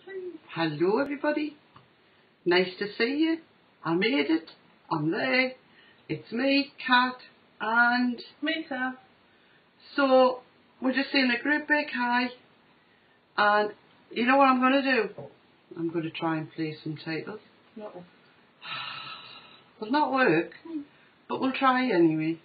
Hello everybody, nice to see you. I made it, I'm there. It's me, Cat, and Me, Sav. so we're just saying a great big hi, and you know what I'm going to do? I'm going to try and play some titles. No. Will not work, but we'll try anyway.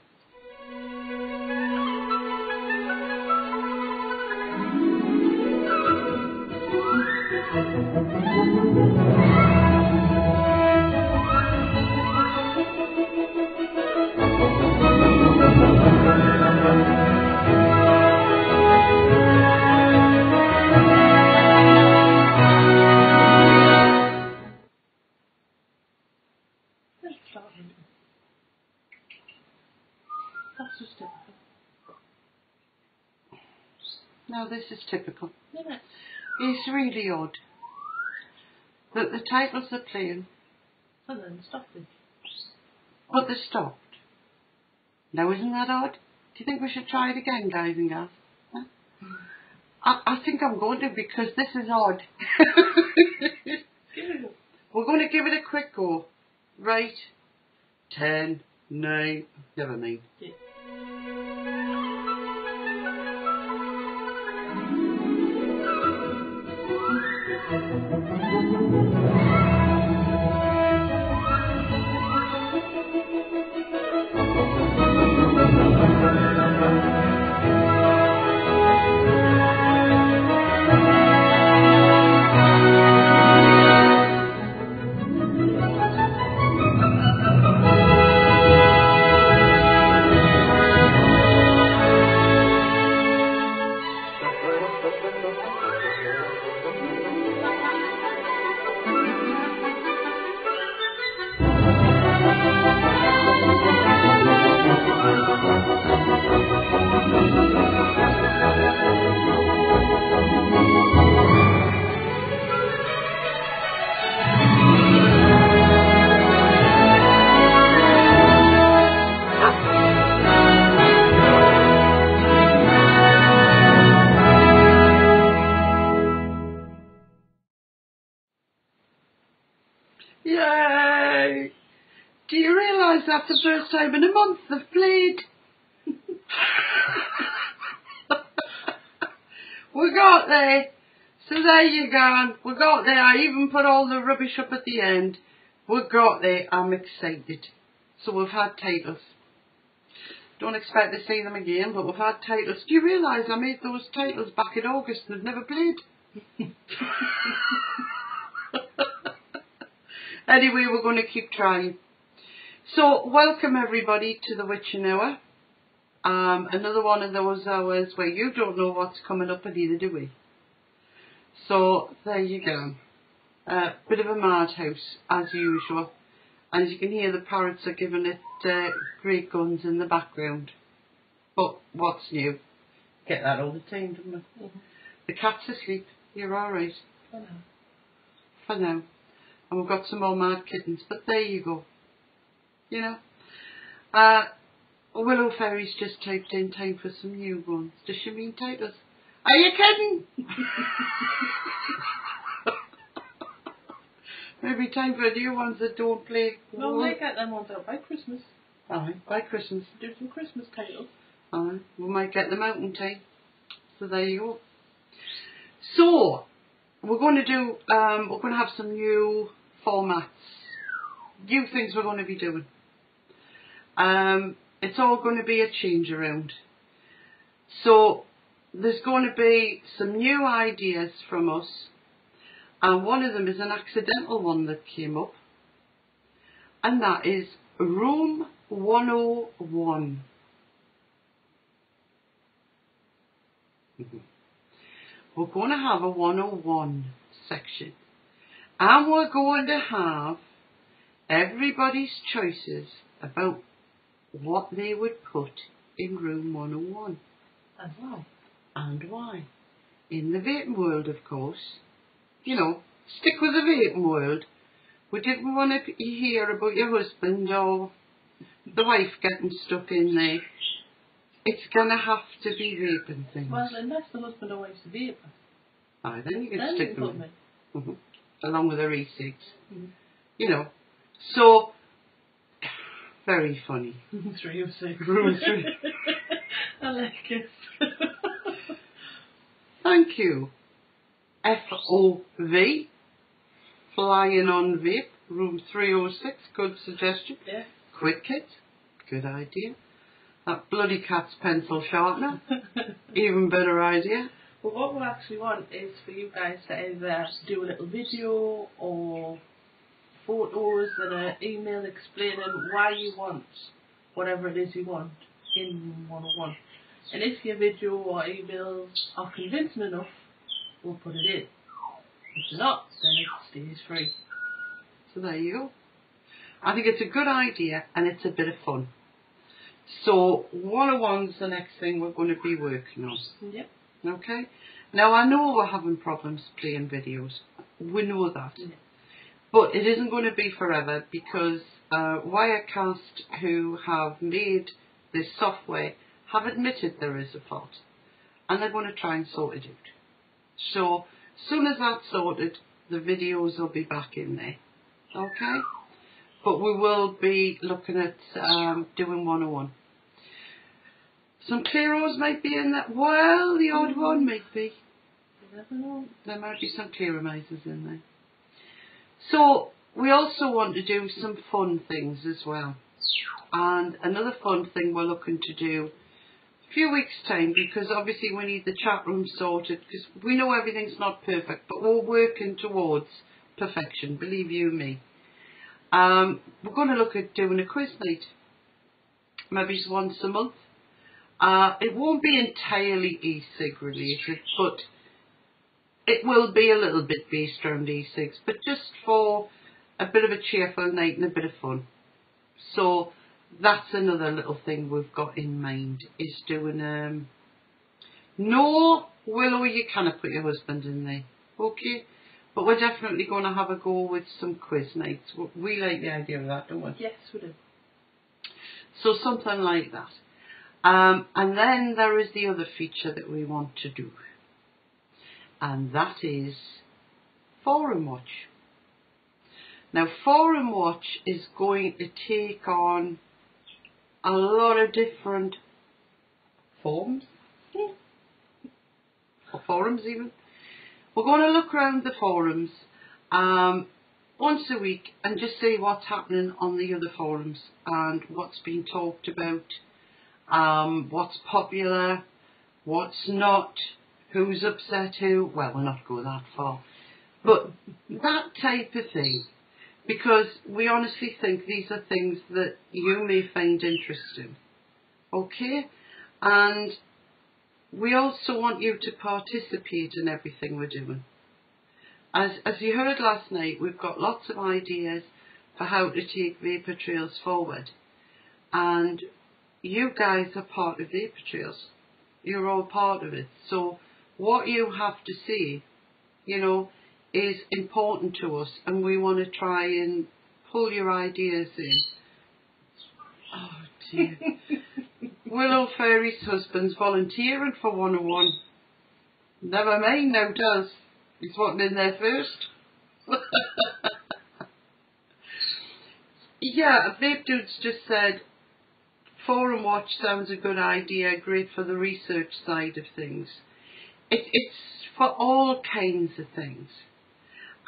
Let's start reading. That's just typical. Now this is typical. Isn't it? It's really odd that the titles are playing, And then stop it. but they stopped. Now isn't that odd? Do you think we should try it again, guys and gals? Huh? I think I'm going to, because this is odd. Give it a go. We're going to give it a quick go. Right. 10, 9, never mind. Yeah. Yay! Do you realise that's the first time in a month they've played? We got there. So there you go. We got there. I even put all the rubbish up at the end. We got there. I'm excited. So we've had titles. Don't expect to see them again, but we've had titles. Do you realise I made those titles back in August and they've never played? Anyway, we're going to keep trying. So, welcome everybody to the Witching Hour. Another one of those hours where you don't know what's coming up, and neither do we. So, there you go. Bit of a madhouse, as usual. And you can hear the parrots are giving it great guns in the background. But what's new? Get that all the time, don't we? Mm-hmm. The cat's asleep. You're alright. For now. For now. And we've got some more mad kittens, but there you go. You know. Willow Fairy's just typed in time for some new ones. Does she mean titles? Are you kidding? Maybe time for new ones that don't play. Well, they get them ones out by Christmas. Aye, by Christmas. Do some Christmas titles. Aye, we might get them out in time. So there you go. So, we're going to do, we're going to have some new formats. New things we're going to be doing. It's all going to be a change around. So, there's going to be some new ideas from us. And one of them is an accidental one that came up. And that is Room 101. We're going to have a 101 section. And we're going to have everybody's choices about what they would put in Room 101. And why? And why. In the vaping world, of course. You know, stick with the vaping world. We didn't want to hear about your husband or the wife getting stuck in there. It's going to have to be vaping things. Well, unless the husband or wife's a vaper. Aye, then you can Then stick you can them put in. them along with her e-cigs. Mm-hmm. You know, so very funny. 306. Room 3. I like it. Thank you. FOV, Flying on Vape, room 306, good suggestion. Yeah. Quick Kit, good idea. That bloody Cat's pencil sharpener, even better idea. Well, what we actually want is for you guys to either do a little video or photos and an email explaining why you want whatever it is you want in 101. And if your video or emails are convincing enough, we'll put it in. If not, then it stays free. So there you go. I think it's a good idea and it's a bit of fun. So 101's the next thing we're going to be working on. Yep. Okay? Now I know we're having problems playing videos. We know that. Yeah. But it isn't going to be forever because Wirecast, who have made this software, have admitted there is a fault. And they're going to try and sort it out. So as soon as that's sorted, the videos will be back in there. Okay? But we will be looking at doing 101. Some clearos might be in that. Well, the odd one might be. You never know. There might be some clearomizers in there. So we also want to do some fun things as well. And another fun thing we're looking to do a few weeks' time, because obviously we need the chat room sorted, because we know everything's not perfect, but we're working towards perfection, believe you me. We're going to look at doing a quiz night, maybe just once a month. It won't be entirely e-cig related, but it will be a little bit based around e-cigs, but just for a bit of a cheerful night and a bit of fun. So that's another little thing we've got in mind, is doing no Willow, you cannot put your husband in there, okay? But we're definitely going to have a go with some quiz nights. We like the idea of that, don't we? Yes, we do. So something like that. And then there is the other feature that we want to do. And that is Forum Watch. Now Forum Watch is going to take on a lot of different forms. Or forums even. We're going to look around the forums once a week and just see what's happening on the other forums and what's being talked about, what's popular, what's not, who's upset who. Well, we'll not go that far. But that type of thing, because we honestly think these are things that you may find interesting. Okay? And we also want you to participate in everything we're doing. As you heard last night, we've got lots of ideas for how to take Vapor Trails forward. And you guys are part of Vapor Trails. You're all part of it. So what you have to say, you know, is important to us, and we want to try and pull your ideas in. Oh dear. Willow Fairy's husband's volunteering for 101. Never mind now, does. He's wanting in there first. Yeah, Vape Dude's just said, Forum Watch sounds a good idea, great for the research side of things. It's for all kinds of things.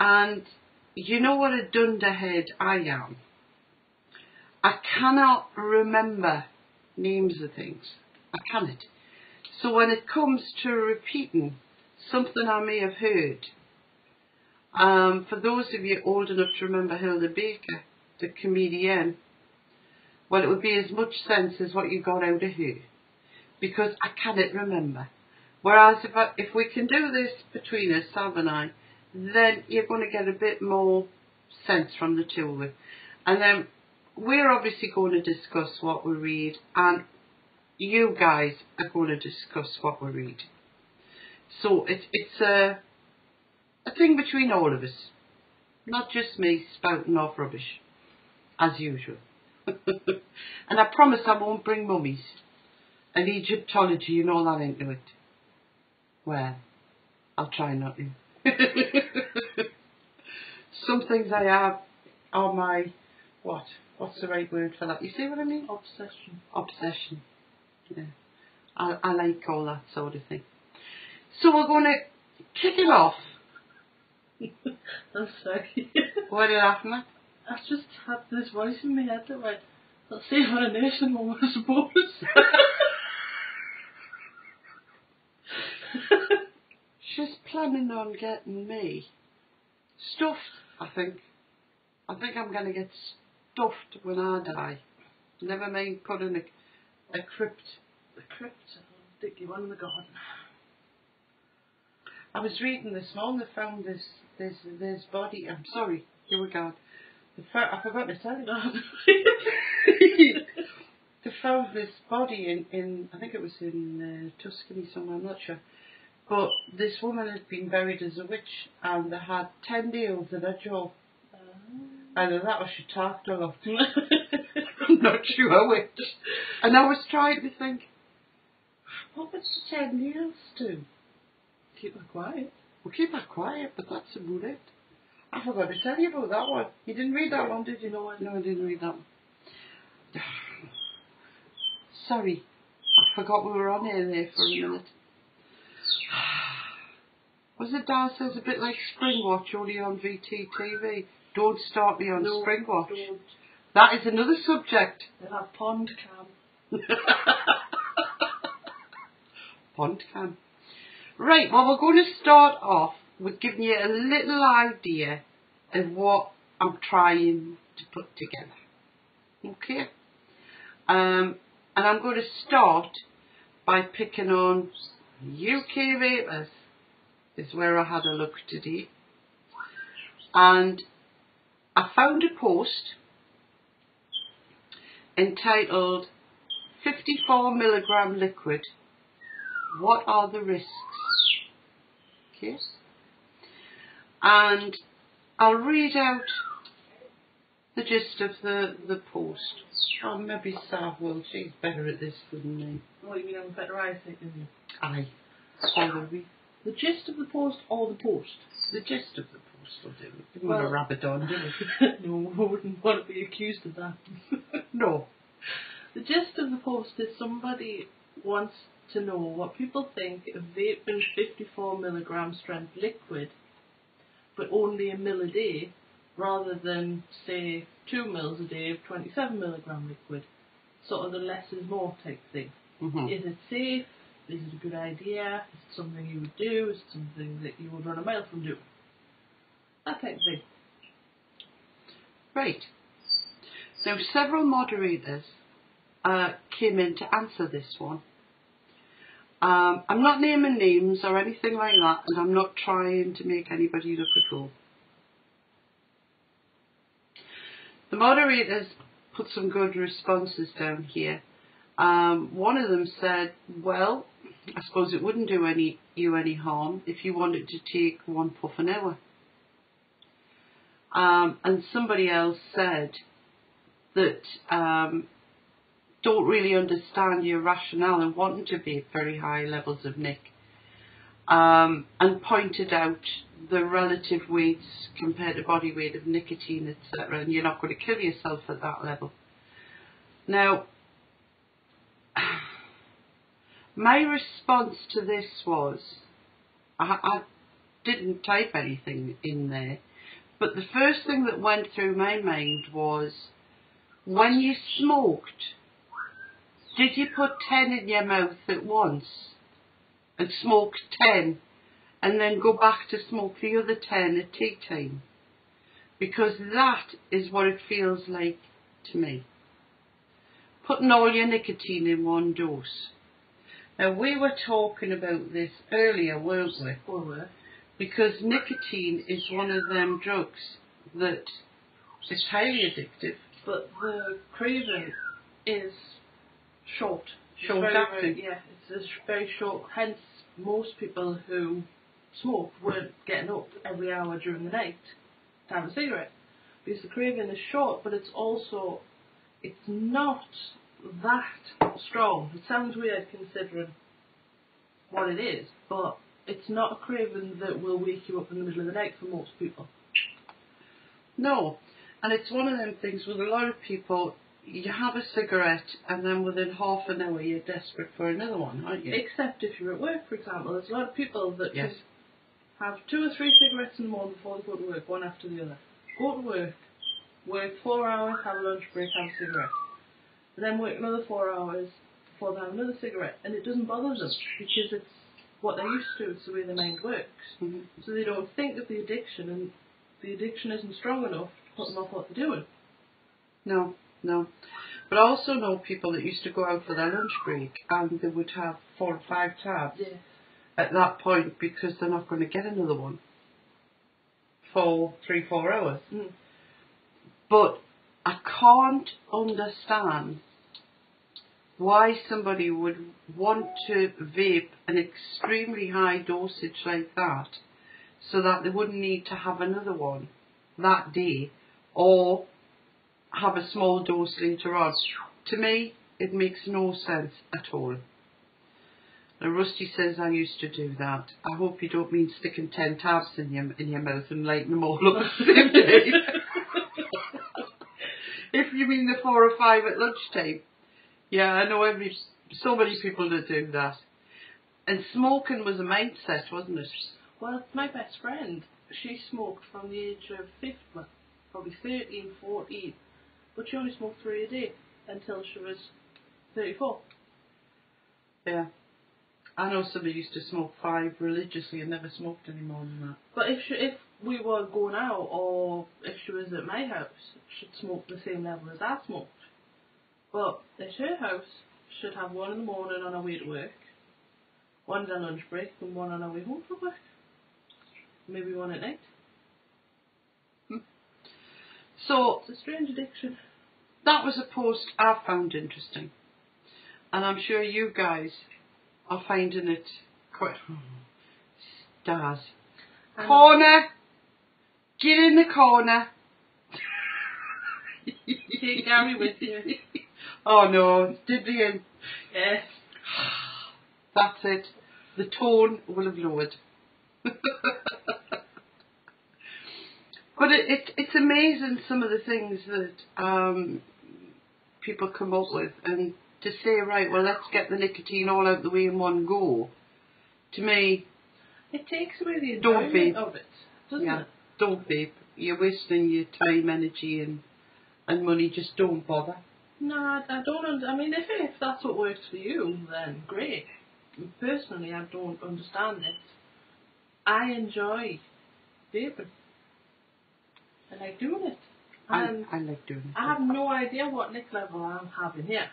And you know what a dunderhead I am? I cannot remember names of things. I cannot. So when it comes to repeating something I may have heard, for those of you old enough to remember Hilda Baker, the comedian, well, it would be as much sense as what you got out of her, because I cannot remember. Whereas if we can do this between us, Sav and I, then you're going to get a bit more sense from the two of us. And then we're obviously going to discuss what we read, and you guys are going to discuss what we read. So it's a thing between all of us, not just me spouting off rubbish, as usual. And I promise I won't bring mummies and Egyptology and all that into it. Well, I'll try not to. some things I have are my, what's the right word for that? You see what I mean? Obsession. Obsession. Yeah. I like all that sort of thing. So we're going to kick it off. I'm sorry. What are you laughing at? I just had this voice in my head that went, let's see what a nation woman I suppose. She's planning on getting me stuffed, I think. I think I'm going to get stuffed when I die. Never mind putting a crypt. A crypt? I'll dig you one in the garden. I was reading this morning, they found this body. I'm sorry, here we go. I forgot to tell you. They found this body in I think it was in Tuscany somewhere, I'm not sure. But this woman had been buried as a witch, and they had 10 nails in her jaw. Either that or she talked a lot. I'm not sure which. And I was trying to think, what would the 10 nails do? Keep her quiet. Well, keep her quiet, but that's about it. I forgot to tell you about that one. You didn't read that one, did you? No, I didn't read that one. Sorry, I forgot we were on air there for a minute. Was it downstairs a bit like Springwatch, only on VTTV? Don't start me on Springwatch. Don't. That is another subject. They'll have pond cam. Pond cam. Right, well, we're going to start off with giving you a little idea of what I'm trying to put together. Okay? And I'm going to start by picking on UK vapors, is where I had a look today. And I found a post entitled 54 milligram liquid, what are the risks? Okay. And I'll read out the gist of the post. Oh, maybe Sav will. She's better at this than me. What, you mean I'm better eyesight than you? Aye. Probably. The gist of the post or the post? The gist of the post will do. We didn't want to rabbit on, do we? No, I wouldn't want to be accused of that. No. The gist of the post is somebody wants to know what people think of vaping 54 milligram strength liquid, but only a mil a day, rather than, say, 2 mils a day of 27 milligram liquid. Sort of the less is more type thing. Mm-hmm. Is it safe? Is it a good idea? Is it something you would do? Is it something that you would run a mile from doing? That type of thing. Right. Now, several moderators came in to answer this one. I'm not naming names or anything like that, and I'm not trying to make anybody look a fool. The moderators put some good responses down here. One of them said, well, I suppose it wouldn't do you any harm if you wanted to take 1 puff an hour. And somebody else said that don't really understand your rationale in wanting to vape very high levels of nic, and pointed out the relative weights compared to body weight of nicotine, etc., and you're not going to kill yourself at that level. Now, my response to this was, I didn't type anything in there, but the first thing that went through my mind was, when you smoked, did you put 10 in your mouth at once and smoke 10 and then go back to smoke the other 10 at tea time? Because that is what it feels like to me. Putting all your nicotine in one dose. Now, we were talking about this earlier, weren't we? Because nicotine is one of them drugs that is highly addictive. But the craving is short. Short-acting. Yeah, it's very short. Hence, most people who smoke weren't getting up every hour during the night to have a cigarette. Because the craving is short, but it's also, it's not that strong. It sounds weird considering what it is, but it's not a craving that will wake you up in the middle of the night for most people. No. And it's one of them things with a lot of people, you have a cigarette and then within half an hour you're desperate for another one, aren't you? Except if you're at work, for example. There's a lot of people that Yes. can have 2 or 3 cigarettes in the morning before they go to work, one after the other. Go to work 4 hours, have a lunch break, have a cigarette. And then work another 4 hours before they have another cigarette. And it doesn't bother them because it's what they're used to, it's the way their mind works. Mm-hmm. So they don't think of the addiction, and the addiction isn't strong enough to put them off what they're doing. No. But I also know people that used to go out for their lunch break and they would have 4 or 5 tabs at that point because they're not going to get another one for 3-4 hours. Mm. But I can't understand why somebody would want to vape an extremely high dosage like that so that they wouldn't need to have another one that day or have a small dose later on. To me, it makes no sense at all. Now, Rusty says I used to do that. I hope you don't mean sticking 10 tabs in your mouth and lighting them all up at the same day. If you mean the 4 or 5 at lunchtime. Yeah, I know so many people that do that. And smoking was a mindset, wasn't it? Well, my best friend, she smoked from the age of 50, well, probably 13, 14, but she only smoked 3 a day until she was 34. Yeah. I know somebody used to smoke 5 religiously and never smoked any more than that. But if we were going out, or if she was at my house, she'd smoke the same level as I smoked. But at her house, she'd have 1 in the morning on her way to work, 1 at her lunch break, and 1 on her way home from work. Maybe 1 at night. So, it's a strange addiction. That was a post I found interesting. And I'm sure you guys are finding it quite... Stars. Corner! Get in the corner! Take Gary with you. Oh no, did we? Yes. That's it. The tone will have lowered. But it's amazing some of the things that people come up with, and to say, right, well, let's get the nicotine all out the way in one go. To me, it takes away the enjoyment of it, doesn't it? Don't vape. You're wasting your time, energy, and money. Just don't bother. No, I don't. I mean, if that's what works for you, then great. Personally, I don't understand it. I enjoy vaping. I like doing it. And I like doing it. I have no idea what nick level I'm having here.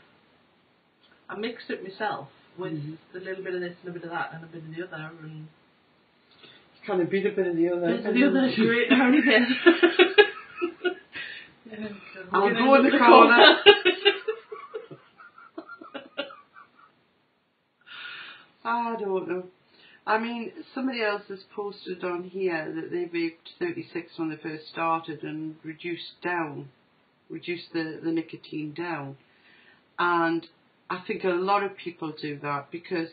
I mixed it myself with a little bit of this and a bit of that and a bit of the other, and kind of beat a bit of the other. Bit of the other, great now and again. I'll go in the corner. I don't know. I mean, somebody else has posted on here that they vaped 36 when they first started and reduced the nicotine down. And I think a lot of people do that because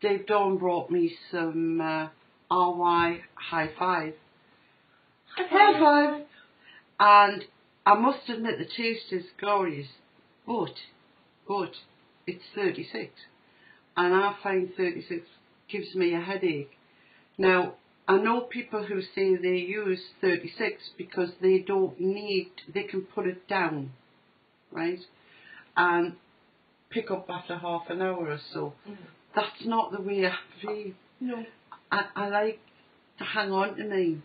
Dave Dawn brought me some RY High Five. High Five! And I must admit the taste is glorious, but it's 36. And I find 36 gives me a headache. Now, I know people who say they use 36 because they can put it down, right? And pick up after half an hour or so. Mm-hmm. That's not the way I feel. No. I like to hang on to mine,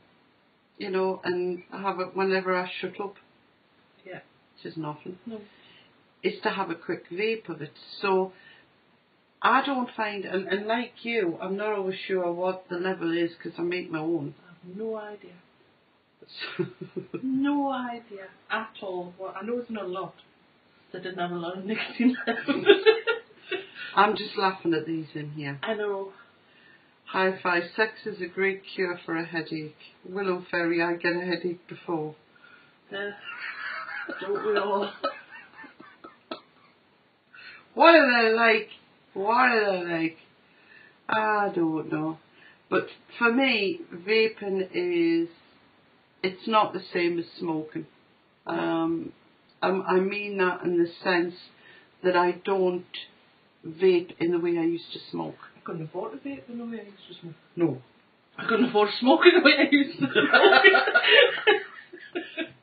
and have it whenever I shut up. Yeah. Which isn't often. No. Is to have a quick vape of it. So, I don't find, and like you, I'm not always sure what the level is because I make my own. I have no idea. No idea at all. Well, I know it's not a lot. I didn't have a lot of nicotine left. I'm just laughing at these in here. I know. High Five. Sex is a great cure for a headache. Willow Ferry, I get a headache before. Don't we all? What are they like? What are they like? I don't know. But for me, vaping is it's not the same as smoking. I mean that in the sense that I don't vape in the way I used to smoke. I couldn't afford to vape in the way I used to smoke. No. I couldn't afford to smoke in the way I used to smoke.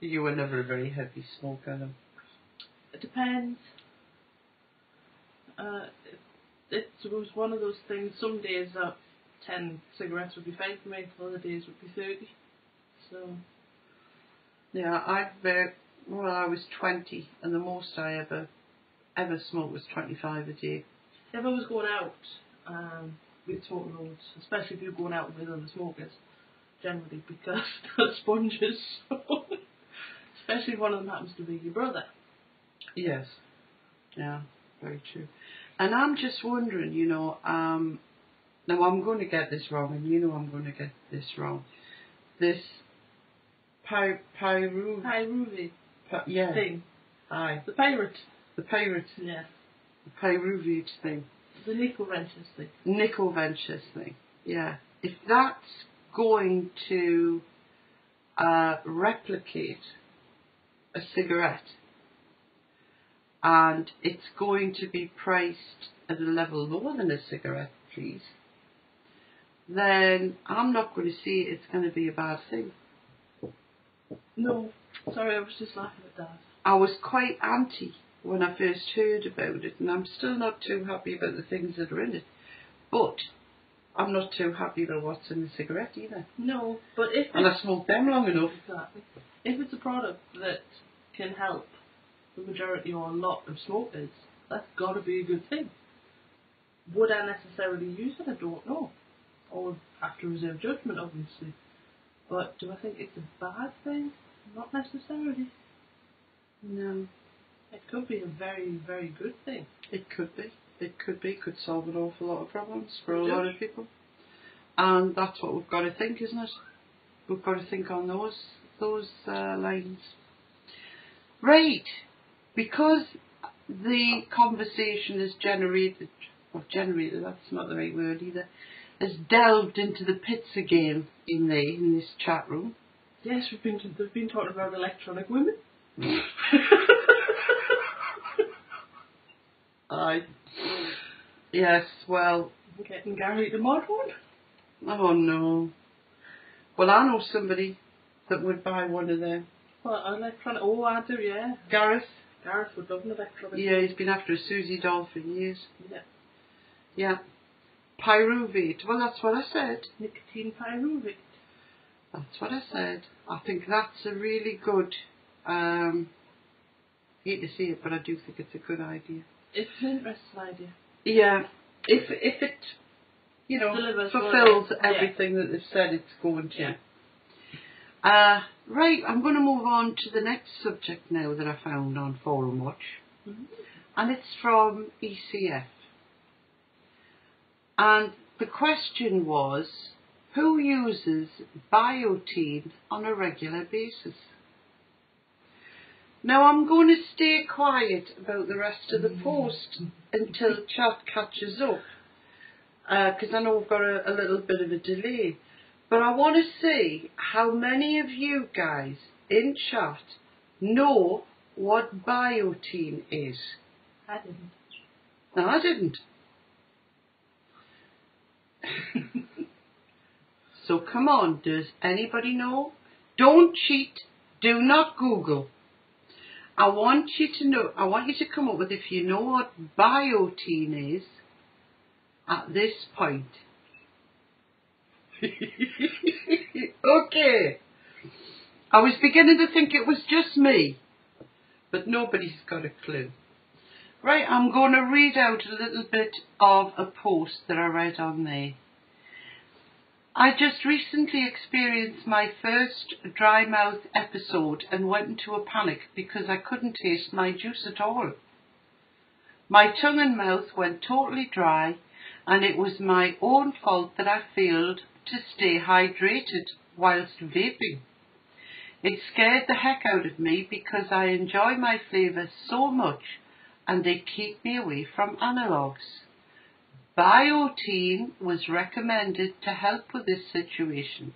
You were never a very heavy smoker, though. It depends. It was one of those things. Some days 10 cigarettes would be fine for me. Other days would be 30. So. Yeah, I was 20, and the most I ever smoked was 25 a day. If I was going out, we'd smoke loads, especially if you're going out with other smokers, generally, because they're sponges. Especially if one of them happens to be your brother. Yes. Yeah, very true. And I'm just wondering, you know, now I'm going to get this wrong, and you know I'm going to get this wrong. This Pyruvi yeah. thing. Aye. The pirate. The pirate. Yeah. The Pyruvi thing. The nickel ventures thing. Nickel ventures thing. Yeah. If that's going to replicate a cigarette, and it's going to be priced at a level lower than a cigarette, please, then I'm not going to see it's going to be a bad thing. No, sorry, I was just laughing at that. I was quite anti when I first heard about it, and I'm still not too happy about the things that are in it. But I'm not too happy about what's in the cigarette either. No, but if and I smoked them long enough. Exactly. If it's a product that can help the majority or a lot of smokers, that's got to be a good thing. Would I necessarily use it? I don't know. Or have to reserve judgment, obviously. But do I think it's a bad thing? Not necessarily. No. It could be a very, very good thing. It could be. It could be. Could solve an awful lot of problems for a lot of people. And that's what we've got to think, isn't it? We've got to think on those lines. Right. Because the conversation is generated, that's not the right word either, has delved into the pits again in this chat room. Yes, they've been talking about electronic women. Aye. Yes, well... Getting Gary the mod one? Oh no. Well, I know somebody that would buy one of them. Well, electronic... Oh, I do, yeah. Gareth? Gareth would love an electronic. Yeah, he's been after a Susie doll for years. Yeah. Yeah. Pyruvate. Well, that's what I said. Nicotine pyruvate. That's what I said. I think that's a really good... hate to say it, but I do think it's a good idea. It's an interesting idea. Yeah. If it, you know, delivers fulfills everything that they've said it's going to. Yeah. Right, I'm going to move on to the next subject now that I found on Forum Watch. Mm-hmm. And it's from ECF. And the question was, who uses biotin on a regular basis? Now I'm going to stay quiet about the rest of the post until chat catches up, because I know we've got a little bit of a delay. But I want to see how many of you guys in chat know what biotin is. I didn't. No, I didn't. So come on, does anybody know? Don't cheat. Do not Google. I want you to know, I want you to come up with if you know what biotin is at this point. Okay. I was beginning to think it was just me, but nobody's got a clue. Right, I'm going to read out a little bit of a post that I read on there. I just recently experienced my first dry mouth episode and went into a panic because I couldn't taste my juice at all. My tongue and mouth went totally dry, and it was my own fault that I failed to stay hydrated whilst vaping. It scared the heck out of me because I enjoy my flavours so much and they keep me away from analogues. Biotin was recommended to help with this situation.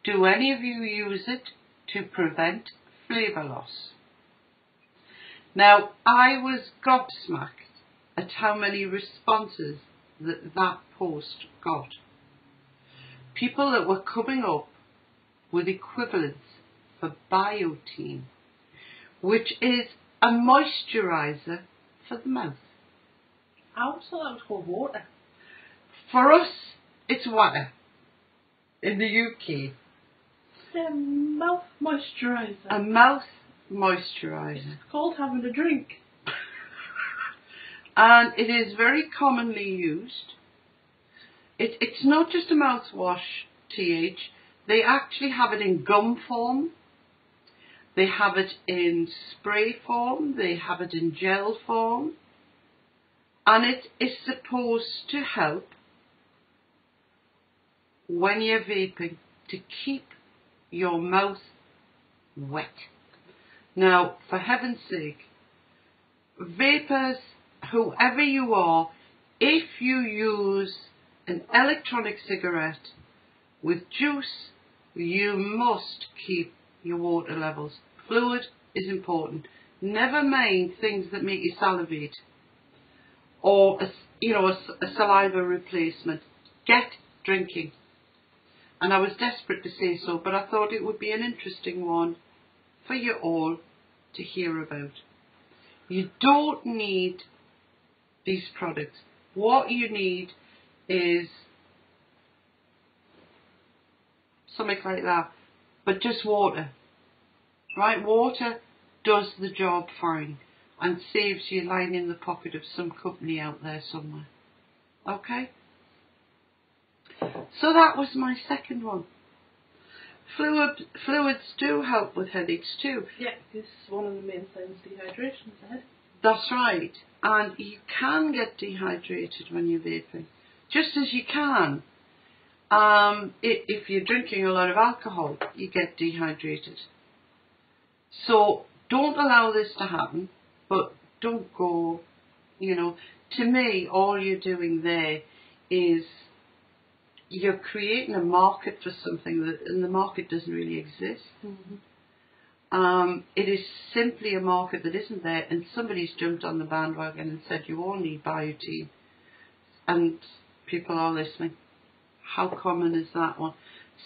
Do any of you use it to prevent flavour loss? Now, I was gobsmacked at how many responses that post got. People that were coming up with equivalents for biotin, which is a moisturiser for the mouth. I always thought that was called water. For us, it's water. In the UK. It's a mouth moisturiser. A mouth moisturiser. It's called having a drink. And it is very commonly used. It's not just a mouthwash, TH. They actually have it in gum form. They have it in spray form. They have it in gel form. And it is supposed to help when you're vaping to keep your mouth wet. Now, for heaven's sake, vapors, whoever you are, if you use an electronic cigarette with juice, you must keep your water levels. Fluid is important. Never mind things that make you salivate or a saliva replacement. Get drinking. And I was desperate to say so, but I thought it would be an interesting one for you all to hear about. You don't need these products. What you need is something like that, but just water. Right? Water does the job fine and saves you lying in the pocket of some company out there somewhere. Okay? So that was my second one. Fluids do help with headaches too. Yeah, because one of the main things, dehydration, is the head. That's right. And you can get dehydrated when you're vaping. Just as you can. If you're drinking a lot of alcohol, you get dehydrated. So don't allow this to happen, but don't go, to me, all you're doing there is you're creating a market for something and the market doesn't really exist. Mm-hmm. It is simply a market that isn't there, and somebody's jumped on the bandwagon and said you all need biotin, and people are listening. How common is that one?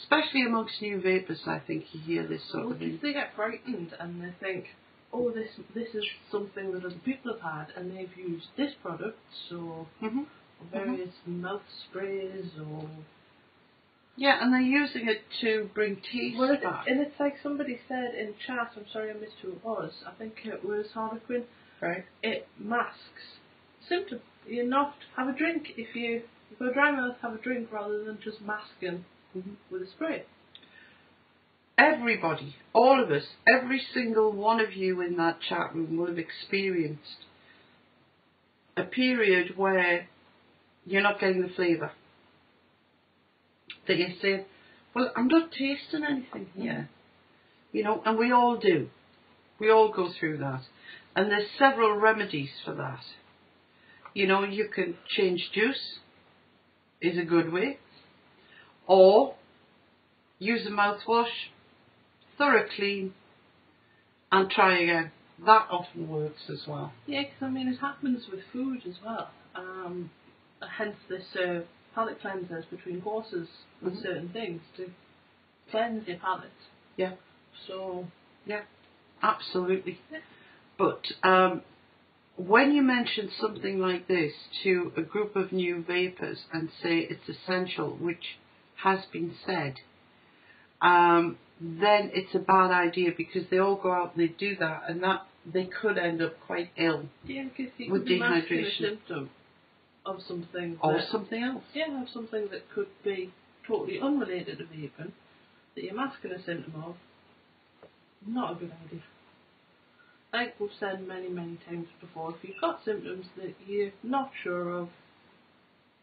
Especially amongst new vapors, I think you hear this sort of thing. Because they get frightened and they think, oh, this is something that other people have had, and they've used this product, so various mouth sprays or... Yeah, and they're using it to bring teeth back. And it's like somebody said in chat, I'm sorry I missed who it was, I think it was Harlequin. Right. It masks symptoms. You're not, have a drink. If you've got a dry mouth, have a drink rather than just masking with a spray. Everybody, all of us, every single one of you in that chat room will have experienced a period where you're not getting the flavour. That you say, well, I'm not tasting anything here. And we all do. We all go through that. And there's several remedies for that. You can change juice, is a good way. Or use a mouthwash, thorough clean, and try again. That often works as well. Yeah, because it happens with food as well. Hence this palate cleansers between courses with certain things to cleanse your palate. Yeah. So. Yeah, absolutely. Yeah. But when you mention something like this to a group of new vapors and say it's essential, which has been said, then it's a bad idea because they all go out and they do that, and that they could end up quite ill with dehydration. A symptom of something. Or something else. Yeah, of something that could be totally unrelated to vaping, that you're masking a symptom of. Not a good idea. Like we've said many, many times before, if you've got symptoms that you're not sure of,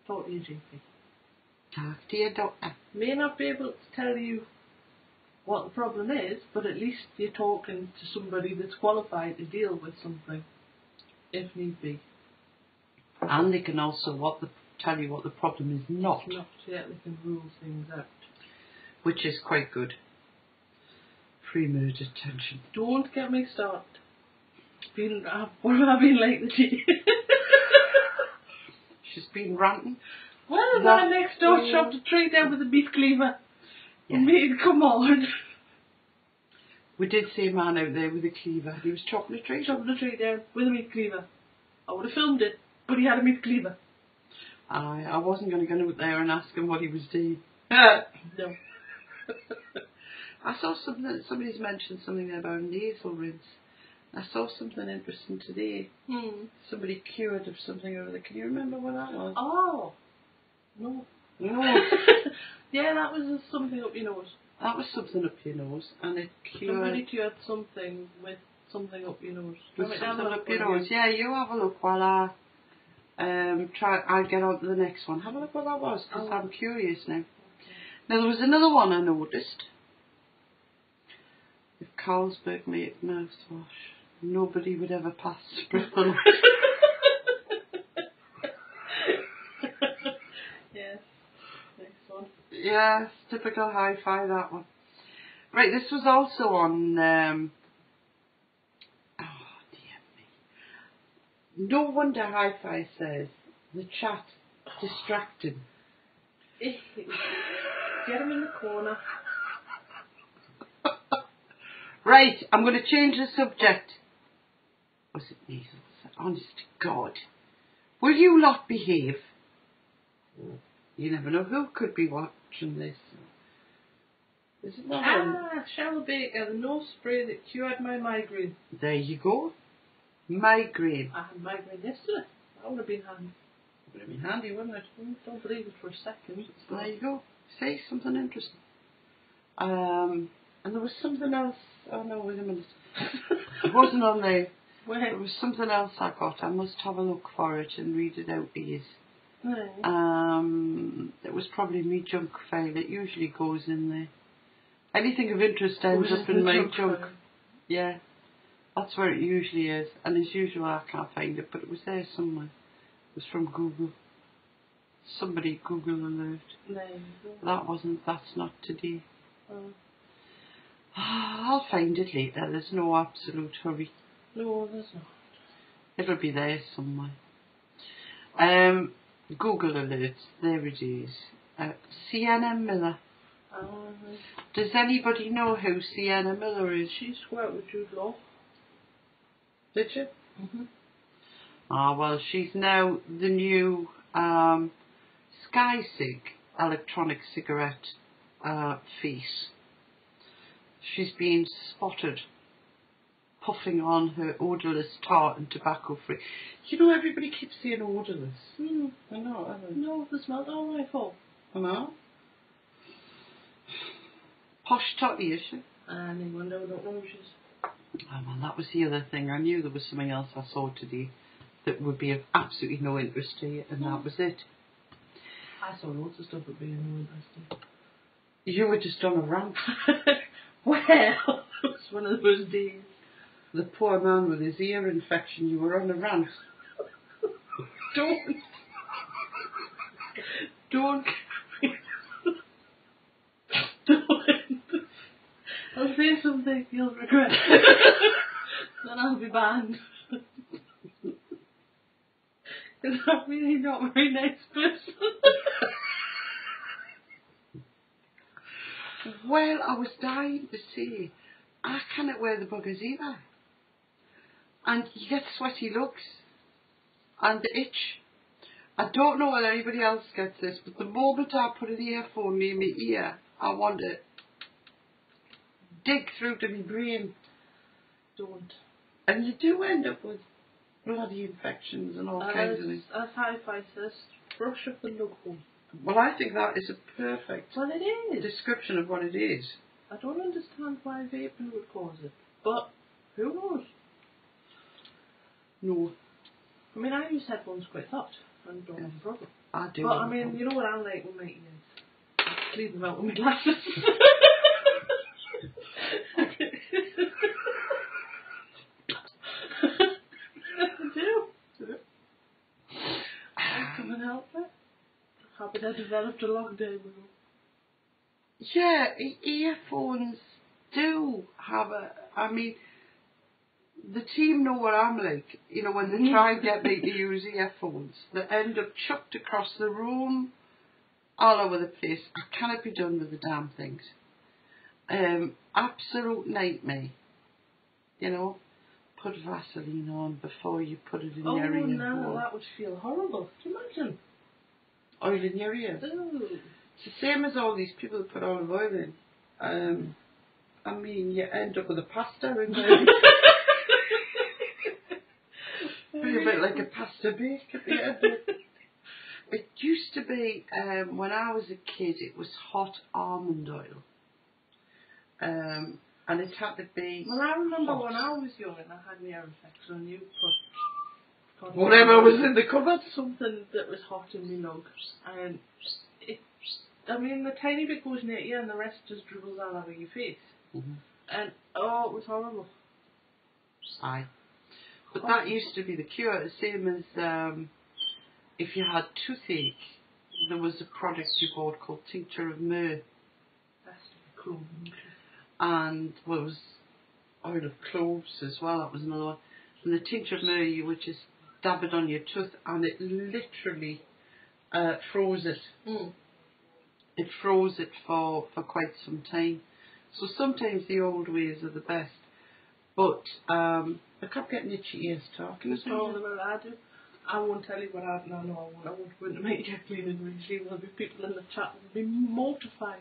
talk to your GP. Talk to your doctor. May not be able to tell you what the problem is, but at least you're talking to somebody that's qualified to deal with something, if need be. And they can also tell you what the problem is not. It's not, yeah, they can rule things out. which is quite good. Pre-murder tension. Don't get me started. What have I been like today? She's been ranting. Well, my next door chopped a tree down with a meat cleaver. Yeah. I mean, come on. We did see a man out there with a cleaver. He was chopping a tree. Chopping a tree down with a meat cleaver. I would have filmed it, but he had a meat cleaver. I wasn't going to go out there and ask him what he was doing. No. I saw something, somebody's mentioned something there about nasal rinse. I saw something interesting today. Somebody cured of something over there. Can you remember what that was? Oh. No. No. Yeah, that was something up your nose. That was something up your nose, and it cured... Somebody cured something with something up your nose. With something up your nose. Yeah, you have a look while I I'll get on to the next one. Have a look what that was, because I'm curious now. Okay. Now, there was another one I noticed. If Carlsberg made mouthwash, nobody would ever pass Bristol. Yes. Next one. Yes, typical hi-fi, that one. Right, this was also on... oh, dear me. No wonder hi-fi says the chat distracting. Get him in the corner. Right, I'm going to change the subject. Was it measles? Honest to God. Will you lot behave? You never know who could be watching this. Is it not Cheryl Baker, the nose spray that cured my migraine. There you go. Migraine. I had migraine yesterday. That would have been handy. Would have been handy, wouldn't it? Don't believe it for a second. There you go. Say something interesting. And there was something else. Oh no, wait a minute. It wasn't on there. There was something else I got. I must have a look for it and read it out to you. It was probably me junk file. It usually goes in there. Anything of interest ends up in my junk. Yeah, that's where it usually is. And as usual, I can't find it, but it was there somewhere. It was from Google. Somebody Google alert. That's not today. I'll find it later. There's no absolute hurry. No, there's not. It'll be there somewhere. Google alerts. There it is. Sienna Miller. Does anybody know who Sienna Miller is? She's worked with Jude Law. Did you? Well, she's now the new e-cig electronic cigarette face. She's been spotted puffing on her odourless tart and tobacco free. You know, everybody keeps saying odourless. I know, haven't they? No, the smell all my fault. I know. Posh totty, is she? Anyone don't know who she is. Oh man, that was the other thing. I knew there was something else I saw today that would be of absolutely no interest to you, and that was it. I saw loads of stuff that would be of no interest to you. You were just on a rant. Well, it was one of those days. The poor man with his ear infection, you were on a rant. Don't. I'll say something you'll regret. Then I'll be banned. Because I'm really not a very nice person. Well, I was dying to say, I cannot wear the buggers either. And you get sweaty looks. And the itch. I don't know whether anybody else gets this, but the moment I put an earphone near my ear, I want to dig through to my brain. Don't. And you do end up with bloody infections and all kinds of things. As hi-fi says, brush up the lug hole. Well, I think that is a perfect description of what it is. I don't understand why vaping would cause it, but who knows? No. I mean, I use headphones quite a lot and don't have a problem. I do. But I mean, you know what I'm like with my ears? I leave them out with my glasses. I do. I couldn't help it. Habit I developed a long time ago. Yeah, earphones do have I mean, the team know what I'm like. You know, when they try and get me to use earphones, they end up chucked across the room, all over the place. I cannot be done with the damn things. Absolute nightmare. You know, put Vaseline on before you put it in your ear. Oh no, that would feel horrible. Can you imagine? Oil in your ear. Ooh. It's the same as all these people that put olive oil in. I mean, you end up with a pasta in there. Be a bit like a pasta bake at the end. It used to be, when I was a kid, it was hot almond oil. And it had to be. Well, I remember hot. when I was young and I had my ear infection and you put Whatever was in the cupboard. something that was hot in my lug, and I mean, the tiny bit goes near you and the rest just dribbles all over your face. Mm-hmm. And oh, it was horrible. Aye. But that used to be the cure. The same as if you had toothache, there was a product you bought called tincture of myrrh. That's cool. And well, it was oil of cloves as well. That was another one. And the tincture of myrrh, you would just dab it on your tooth, and it literally froze it. Mm. It froze it for quite some time. So sometimes the old ways are the best. But I kept getting itchy ears talking as well. I do. I won't tell you what I know. I won't go into my ear cleaning regime. There'll be people in the chat will be mortified.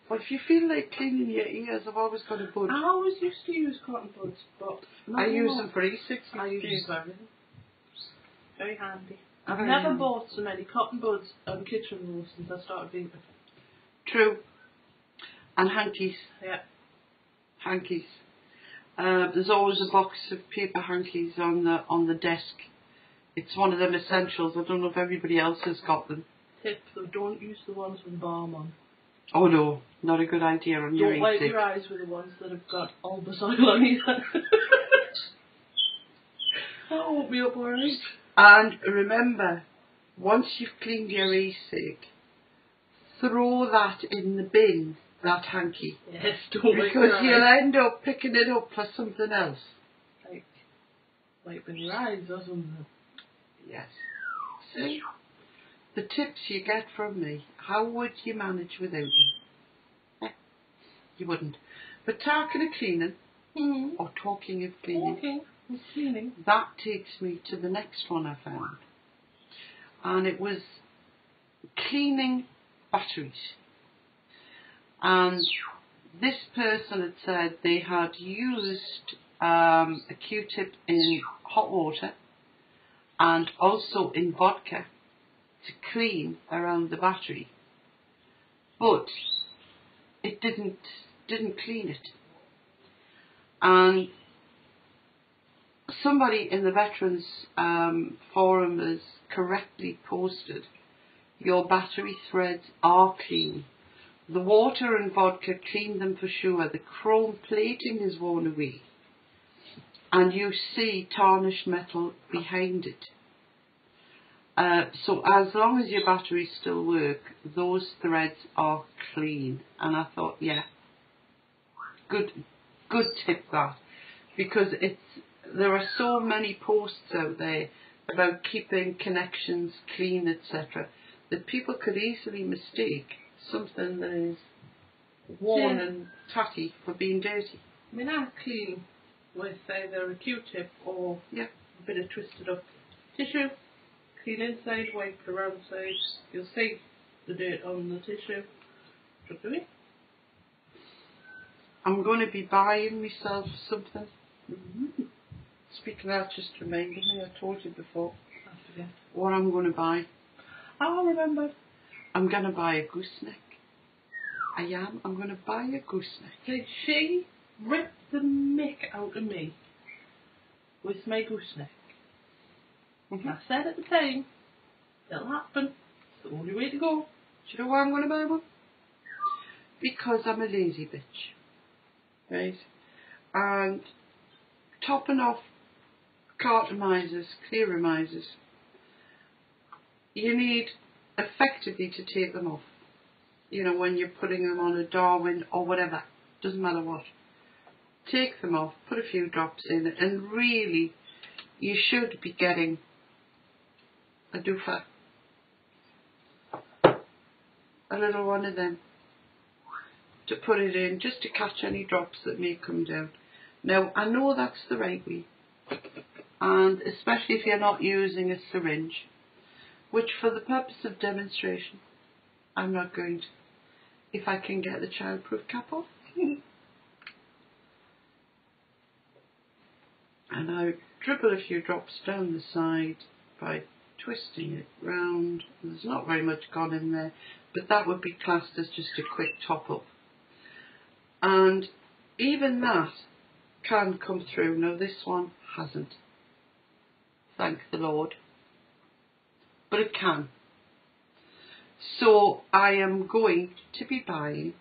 But if you feel like cleaning your ears, I've always got a bud. I always used to use cotton buds, but I use them for e-cig. I use them for everything. Very handy. I've Very never handy. bought so many cotton buds and kitchen rolls since I started vaping. True. And hankies. Yeah. Hankies. There's always a box of paper hankies on the desk. It's one of them essentials. I don't know if everybody else has got them. Tip, though, don't use the ones with balm on. Oh no, not a good idea on your Don't wipe e-cig. your eyes with the ones that have got albus oil on either. That won't be up alright. And remember, once you've cleaned your e-cig, throw that in the bin, that hanky. Yes, don't wipe Because your you'll eyes. end up picking it up for something else. Like wiping your eyes or something. Yes. See? The tips you get from me, how would you manage without them? You wouldn't. But talking of cleaning, or talking of cleaning, that takes me to the next one I found. And it was cleaning batteries. And this person had said they had used a Q-tip in hot water and also in vodka to clean around the battery, but it didn't clean it. And somebody in the veterans forum has correctly posted, your battery threads are clean. The water and vodka clean them for sure. The chrome plating is worn away and you see tarnished metal behind it. So as long as your batteries still work, those threads are clean. And I thought, yeah, good tip that, because there are so many posts out there about keeping connections clean, etc., that people could easily mistake something that is worn and tatty for being dirty. I mean, I clean with either a Q-tip or a bit of twisted up tissue. Clean inside, wipe the around side. You'll see the dirt on the tissue. Chuck it away. I'm going to be buying myself something. Speaking of that, just reminded me, I told you before, what I'm going to buy. I'll remember. I'm going to buy a gooseneck. I am. I'm going to buy a gooseneck. Did she rip the mick out of me with my gooseneck? I said at the time, it'll happen. It's the only way to go. Do you know why I'm going to buy one? Because I'm a lazy bitch. Right? And topping off cartomizers, clearomizers, you need effectively to take them off. you know, when you're putting them on a Darwin or whatever, doesn't matter what. Take them off, put a few drops in, and really, you should be getting a doofer. A little one of them to put it in, just to catch any drops that may come down. Now, I know that's the right way, and especially if you're not using a syringe, which for the purpose of demonstration, I'm not going to, if I can get the childproof cap off. And I dribble a few drops down the side by twisting it round. There's not very much gone in there, but that would be classed as just a quick top up. And even that can come through. Now this one hasn't. Thank the Lord. But it can. So I am going to be buying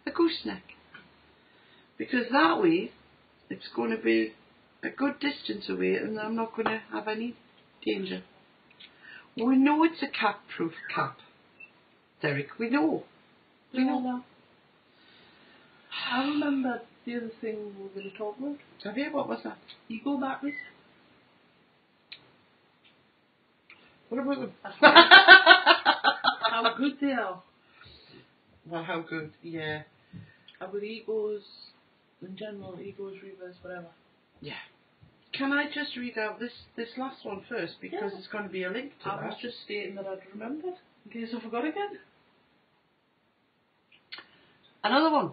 a gooseneck. Because that way it's going to be a good distance away and I'm not going to have any danger. We know it's a cat-proof cap, Derek. We know. We know. I remember the other thing we were going to talk about. Have you? What was that? Ego batteries. What about them? How good they are. Well, how good? Yeah. About egos in general, egos, reverse, whatever. Yeah. Can I just read out this last one first, because it's going to be a link to that. I was just stating that I'd remembered in case I forgot again. Another one.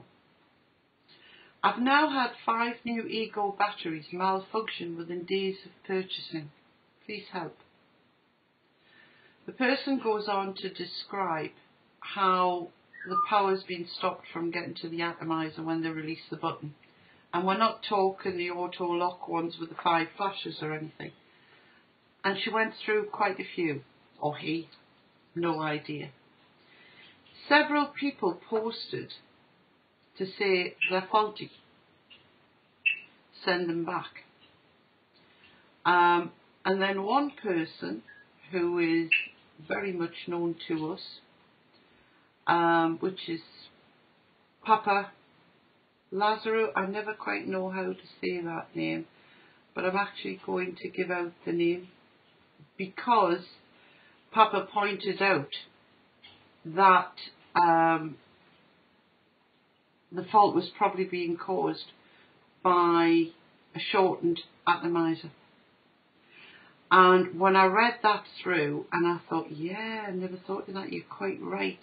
I've now had 5 new Ego batteries malfunction within days of purchasing. Please help. The person goes on to describe how the power's been stopped from getting to the atomizer when they release the button. And we're not talking the auto lock ones with the 5 flashes or anything. And she went through quite a few. Or he. No idea. Several people posted to say they're faulty. Send them back. And then one person who is very much known to us, which is Papa Lazaro. I never quite know how to say that name, but I'm actually going to give out the name because Papa pointed out that the fault was probably being caused by a shortened atomizer. And when I read that through, and I thought, yeah, I never thought of that, you're quite right.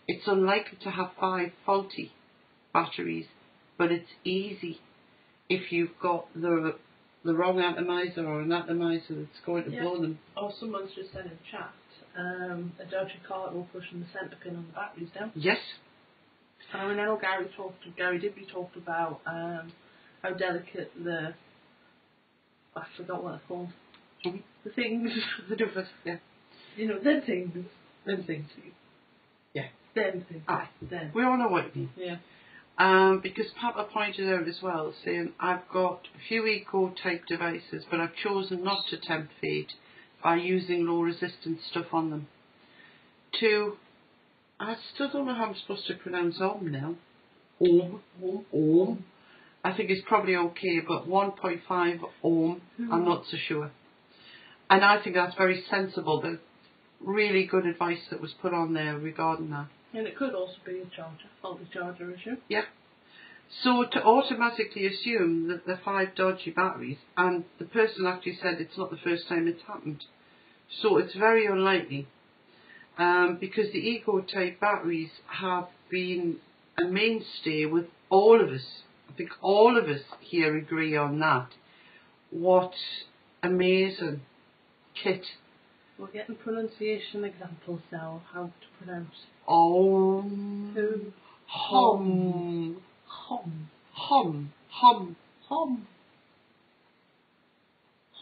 It's unlikely to have 5 faulty batteries, but it's easy if you've got the wrong atomizer or an atomizer that's going to blow them. Or someone's just said in chat, a dodgy cargo pushing the centre pin on the batteries down. Yes. And I mean, I know Gary Dibley talked about how delicate I forgot what they're called. Mm-hmm. The things. The doofus, yeah. You know, them things. Yeah. Them things. Aye. Them. We all know what you mean. Yeah. Because Papa pointed out as well, saying, I've got a few Eco type devices, but I've chosen not to tempt fate by using low resistance stuff on them. 2, I still don't know how I'm supposed to pronounce ohm now. Ohm. I think it's probably okay, but 1.5 ohm, I'm not so sure. And I think that's very sensible. The really good advice that was put on there regarding that. And it could also be a faulty charger issue. Yeah. So to automatically assume that the 5 dodgy batteries, and the person actually said it's not the first time it's happened. So it's very unlikely. Because the Ego type batteries have been a mainstay with all of us. I think all of us here agree on that. What amazing kit. We're getting pronunciation examples now, how to pronounce. Om. Hum. Hum. Hum. Hum. Hum.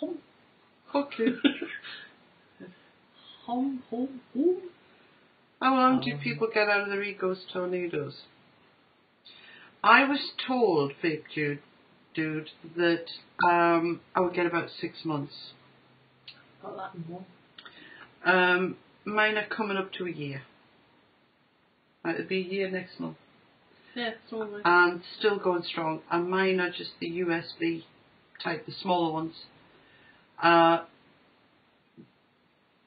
Hum. Okay. Hum. Hum. Hum. How long do people get out of their Ego's tornadoes? I was told, fake dude, that I would get about 6 months. Got that in one. Mine are coming up to a year. It'll be a year next month. Yeah, totally. And still going strong. And mine are just the USB type, the smaller ones.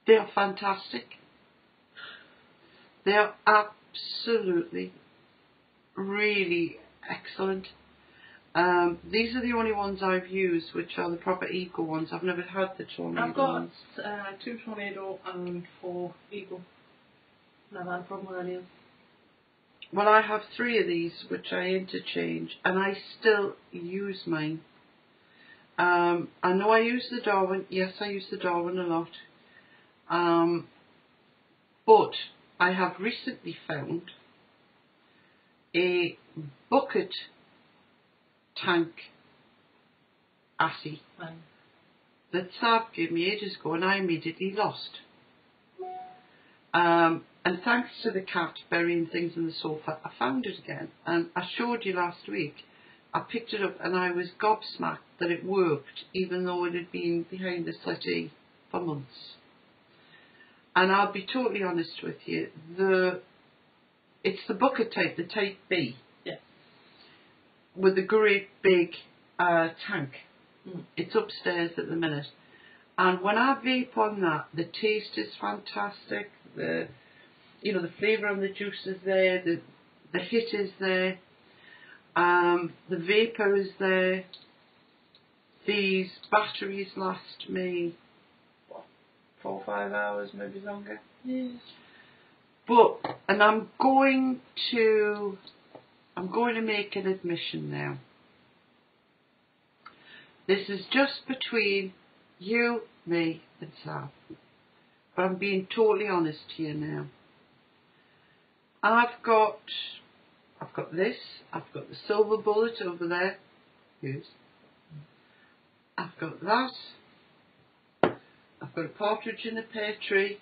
They are fantastic. They are absolutely, really excellent. These are the only ones I've used, which are the proper Eagle ones. I've never had the Tornado I've got ones. 2 Tornado and 4 Eagle. Never had a problem with any of them. Well, I have 3 of these, which I interchange, and I still use mine. I know I use the Darwin. Yes, I use the Darwin a lot. But I have recently found a bucket tank assy that Sav gave me ages ago, and I immediately lost. And thanks to the cat burying things in the sofa, I found it again. And I showed you last week. I picked it up and I was gobsmacked that it worked, even though it had been behind the settee for months. And I'll be totally honest with you, it's the bucket type, the type B, with the great big tank. It's upstairs at the minute. And when I vape on that, the taste is fantastic. The flavour and the juice is there. The hit is there. The vapour is there. These batteries last me 4 or 5 hours, maybe longer. Yes. And I'm going to make an admission now. This is just between you, me, and Sav. But I'm being totally honest here now. I've got this. I've got the silver bullet over there. Yes. I've got that. I've got a partridge in a pear tree.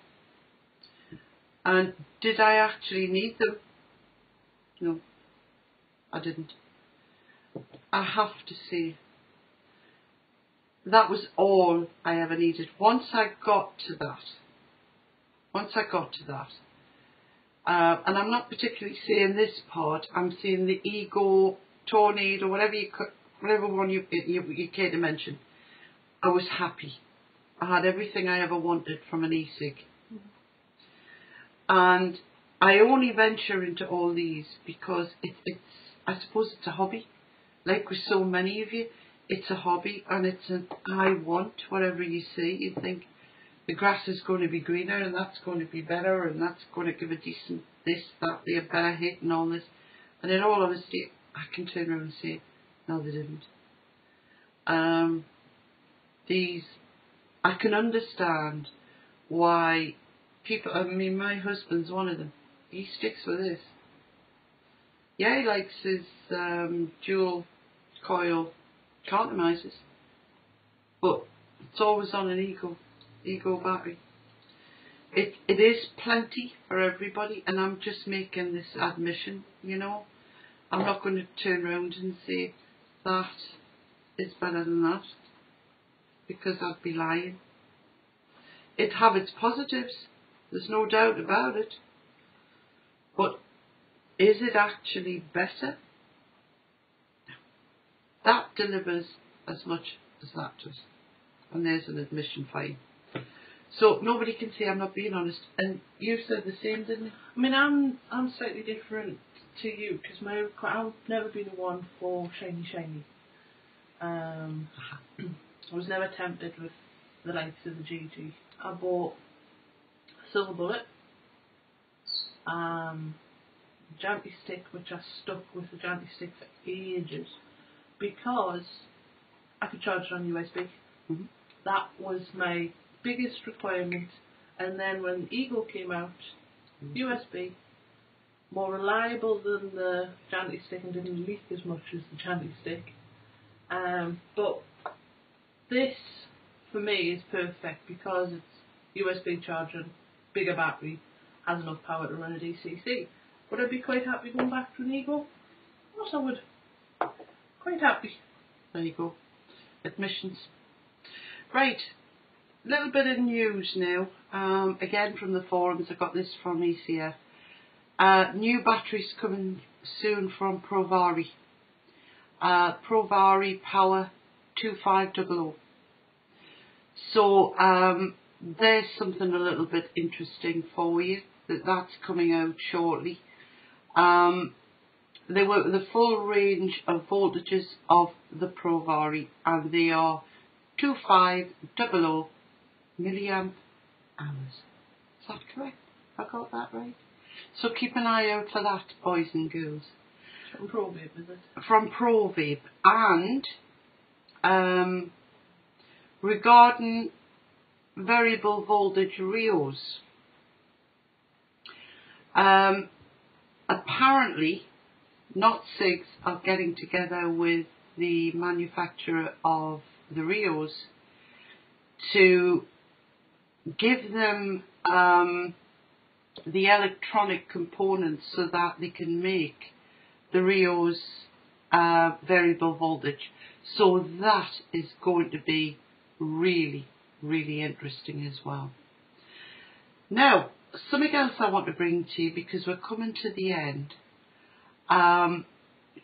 And did I actually need them? No, I didn't. I have to say, that was all I ever needed. Once I got to that, and I'm not particularly saying this part, I'm saying the Ego, Tornado, whatever one you care to mention. I was happy. I had everything I ever wanted from an e-cig. And I only venture into all these because I suppose it's a hobby. Like with so many of you, it's a hobby, and it's an I want whatever you see. You think the grass is going to be greener, and that's going to be better, and that's going to give a decent this, that, the better hit, and all this. And in all honesty, I can turn around and say, no, they didn't. These, I can understand why people. I mean, my husband's one of them. He sticks with this. Yeah, he likes his dual coil countermisers, but it's always on an Ego battery. It is plenty for everybody, and I'm just making this admission, I'm not going to turn around and say that is better than that, because I'd be lying. It have its positives, there's no doubt about it, but is it actually better? That delivers as much as that does. And there's an admission for you. So nobody can say I'm not being honest. And you said the same, didn't you? I mean, I'm slightly different to you, because I've never been the one for shiny. I was never tempted with the likes of the GG. I bought a silver bullet, Janty stick, which I stuck with the Janty stick for ages, because I could charge it on USB. Mm-hmm. That was my biggest requirement. And then when the Eagle came out, USB, more reliable than the Janty stick and didn't leak as much as the Janty stick. But this, for me, is perfect because it's USB charging, bigger battery, has enough power to run a DCC. Would I be quite happy going back to an Eagle? Of course I would. Quite happy. There you go. Admissions. Right. Little bit of news now. Again from the forums. I got this from ECF. New batteries coming soon from Provari. Provari Power 2500. So there's something a little bit interesting for you, that's coming out shortly. They work with the full range of voltages of the Provari, and they are 2500 milliamp hours. Is that correct? Have I got that right? So keep an eye out for that, boys and girls. From ProVape, is it? From ProVape. And regarding variable voltage Rios, apparently e-cigs are getting together with the manufacturer of the Rios to give them the electronic components so that they can make the Rios variable voltage. So that is going to be really, really interesting as well. Now, something else I want to bring to you, because we're coming to the end.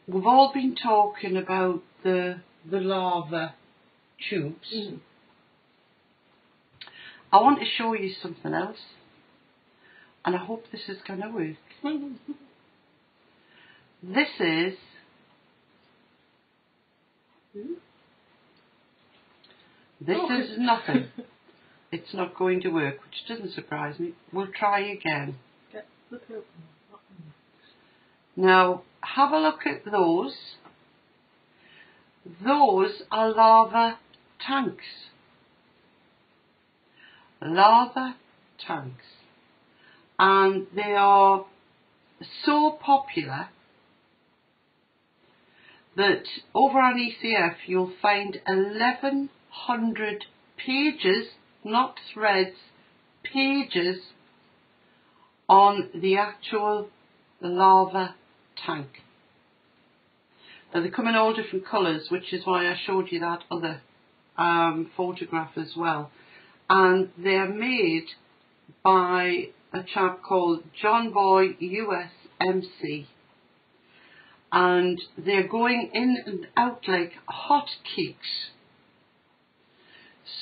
We've all been talking about the lava tubes. Mm. I want to show you something else, and I hope this is going to work. This is nothing. It's not going to work, which doesn't surprise me. We'll try again. Get the paper. Now, have a look at those. Those are lava tanks. Lava tanks. And they are so popular that over on ECF you'll find 1100 pages, not threads, pages on the actual lava tank. Now they come in all different colours, which is why I showed you that other photograph as well. And they're made by a chap called John Boy USMC. And they're going in and out like hotcakes.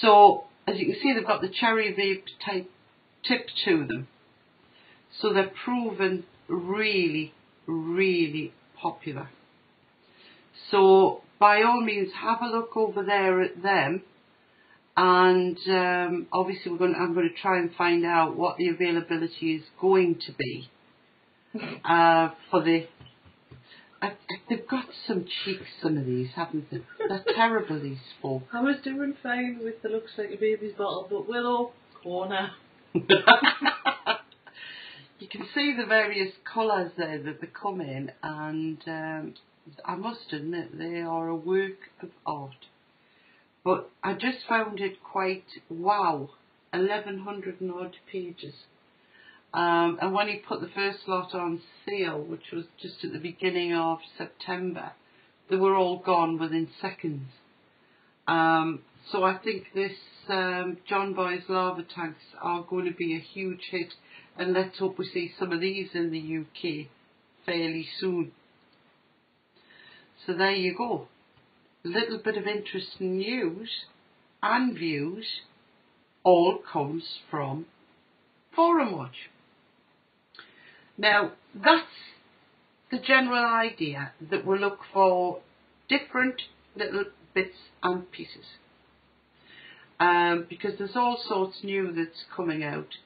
So, as you can see, they've got the cherry vape type tip to them. So they're proven really, really popular. So, by all means, have a look over there at them. And obviously I'm going to try and find out what the availability is going to be for the... they've got some cheeks, some of these, haven't they? They're terrible, these folk. I was doing fine with the looks like a baby's bottle, but Willow, corner. You can see the various colours there that they come in, and I must admit they are a work of art. But I just found it quite wow, 1100 and odd pages. And when he put the first lot on sale, which was just at the beginning of September, they were all gone within seconds. So I think this John Boy's lava tanks are going to be a huge hit, and let's hope we see some of these in the UK fairly soon. So there you go. A little bit of interesting news and views all comes from Forum Watch. Now, that's the general idea, that we'll look for different little bits and pieces. Because there's all sorts new that's coming out.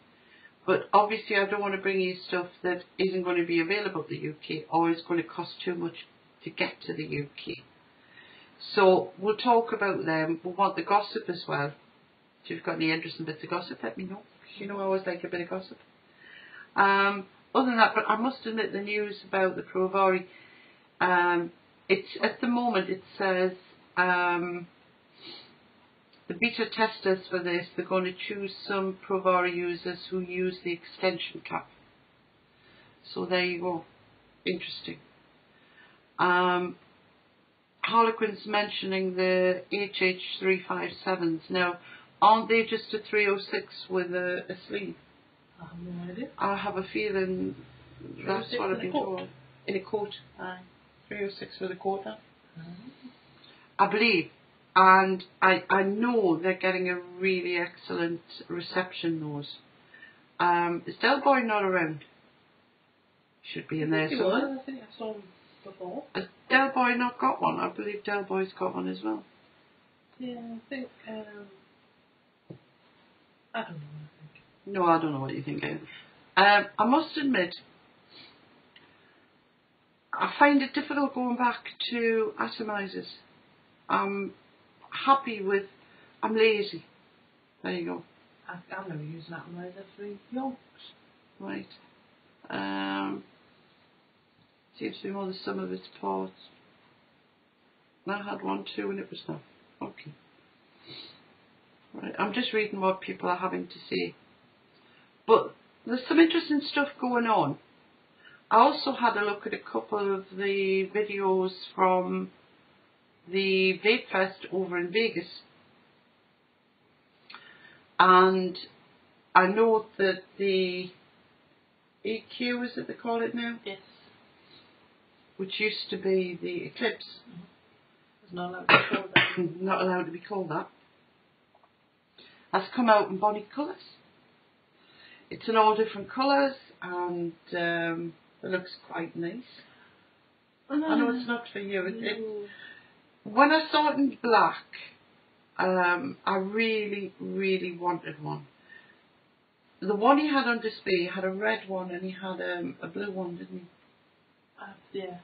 But obviously I don't want to bring you stuff that isn't going to be available in the UK or is going to cost too much to get to the UK. So we'll talk about them. We'll want the gossip as well. If you've got any interesting bits of gossip, let me know. Because you know I always like a bit of gossip. Other than that, but I must admit the news about the Provari, it's at the moment it says the beta testers for this, they're going to choose some Provari users who use the extension cap. So there you go. Interesting. Harlequin's mentioning the HH357s. Now, aren't they just a 306 with a sleeve? I have no idea. I have a feeling That's what I've been told. In a quart. Aye. 306 for the quarter. Aye. I believe. And I know they're getting a really excellent reception, those. Is Del Boy not around? Should be in there somewhere. I think I saw him before. Has Del Boy not got one? I believe Del Boy's got one as well. Yeah, I think, I don't know what I think. No, I don't know what you think. I must admit, I find it difficult going back to atomizers. I'm happy with, I'm lazy. There you go. I've never used an atomizer for yolks. Right. Seems to be more the sum of its parts. I had one too and it was not. Okay. Right. I'm just reading what people are having to say. But there's some interesting stuff going on. I also had a look at a couple of the videos from the Vape Fest over in Vegas. And I note that the EQ, is it they call it now? Yes. Which used to be the Eclipse. It's not allowed to be called that. Not allowed to be called that. Has come out in bonny colours. It's in all different colours and it looks quite nice. I know it's not for you. When I saw it in black, I really, really wanted one. The one he had on display had a red one and he had a blue one, didn't he? Yeah.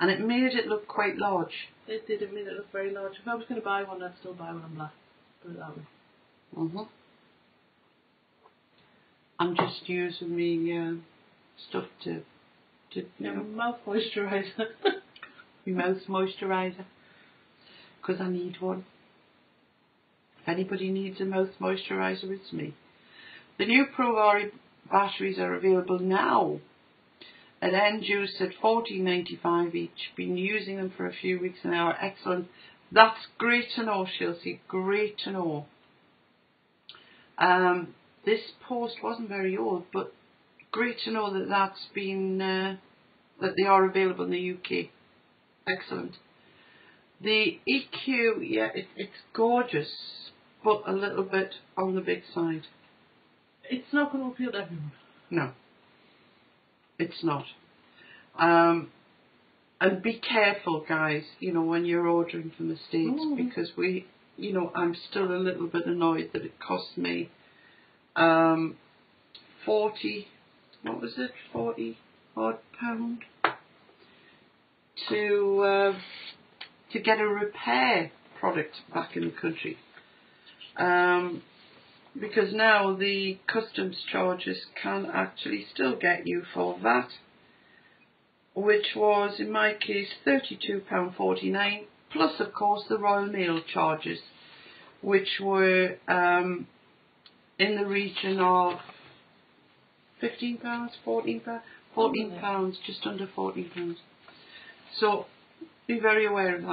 And it made it look quite large. It did. It made it look very large. If I was going to buy one, I'd still buy one in black. Put it that way. I'm just using me stuff to mouth moisturiser. My mouth moisturiser. Because I need one. If anybody needs a mouth moisturiser, it's me. The new ProVari batteries are available now at end use at $14.95 each. Been using them for a few weeks now. Excellent. That's great to know, Chelsea. Great to know. This post wasn't very old, but great to know that that's been that they are available in the UK. Excellent. The EQ, yeah, it's gorgeous, but a little bit on the big side. It's not going to appeal to everyone. No, it's not. And be careful, guys, you know, when you're ordering from the States, because I'm still a little bit annoyed that it cost me 40 odd pound to get a repair product back in the country. Because now the customs charges can actually still get you for that, which was in my case £32.49 plus of course the Royal Mail charges, which were in the region of £15, £14, £14, just under £14. So be very aware of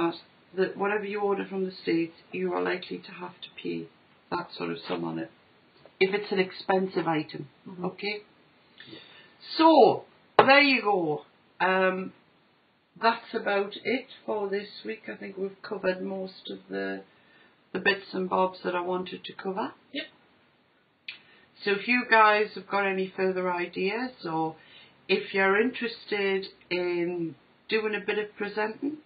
that whatever you order from the States, you are likely to have to pay that sort of sum on it if it's an expensive item. Okay, so there you go. That's about it for this week. I think we've covered most of the bits and bobs that I wanted to cover. Yep. So if you guys have got any further ideas, or if you're interested in doing a bit of presenting,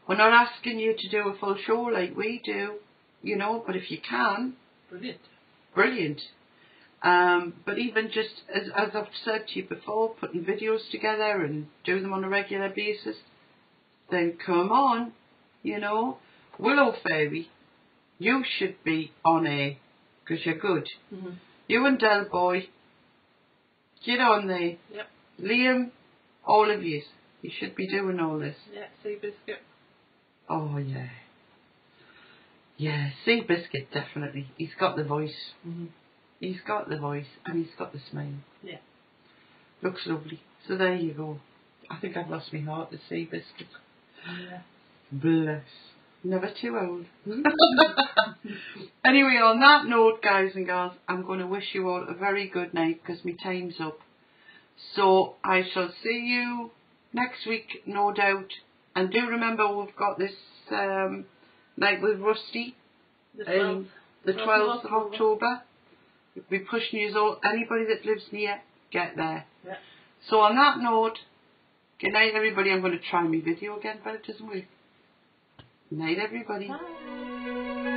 we're not asking you to do a full show like we do, you know, but if you can, brilliant. But even just as I've said to you before, putting videos together and doing them on a regular basis, then come on, you know, Willow Fairy, you should be on air because you're good. You and Del Boy, get on there. Yep. Liam, all of you should be doing all this. Yeah, Seabiscuit. Oh yeah. Yeah, Seabiscuit definitely. He's got the voice. He's got the voice and he's got the smile. Yeah. Looks lovely. So there you go. I think I've lost my heart to Seabiscuit. Yeah. Bless. Never too old. Anyway, on that note, guys and girls, I'm going to wish you all a very good night because my time's up. So I shall see you next week, no doubt. And do remember we've got this night with Rusty. The 12th. The 12th of October. We'll be pushing you all. Anybody that lives near, get there. Yeah. So on that note, good night everybody. I'm going to try my video again, but it doesn't work. Good night everybody. Bye.